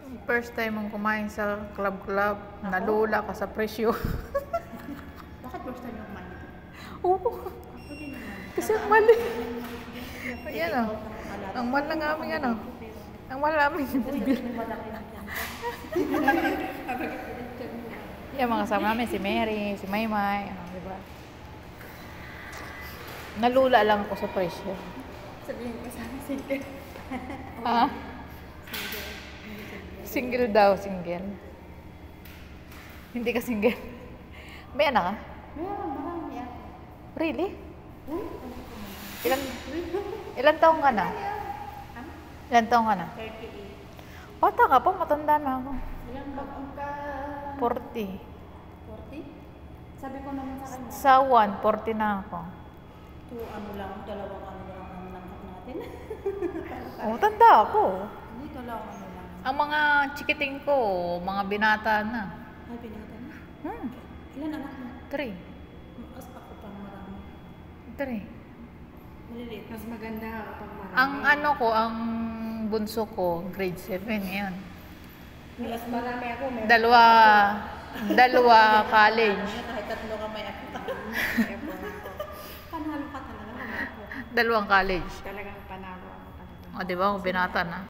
First time mong kumain sa club-club, nalula ka sa presyo. Bakit first time yung kumain dito? Oo. Ako din naman. Kasi ang mali. Ayan o. Ang mahal ng aming ano. Ang mahal aming bill. Yung mga kasama namin, si Mary, si Maymay, ano, diba? Nalula lang ako sa presyo. Sabihin ko sana single. Ha? Single daw, single. Hindi ka single. May anak ka? Meron, marami ako. Really? Ilan taong ka na? Ilan taong ka na? 38. Bata ka pa, matanda na ako. Ilang baong ka? 40. 40? Sabi ko naman sa kanya. Sa 1, 40 na ako. Dalawang ano lang ang nangkat natin. Oh, tanda ako. Hindi, dalawang ano lang. Ang mga chikiting ko, mga binata na. Ay, binata na. Hmm, Ilan anak mo? 3. Mas ako pang marami. 3. Maliliit. Mas maganda pang marami. Ang ano ko, ang bunso ko, grade 7 ngayon. Mas marami ako. Dalawa college. Kahit tatlo ka may ako. Panalo ka talaga. Dalawang college. Talagang panalo ako talaga. O, di ba? Binata na.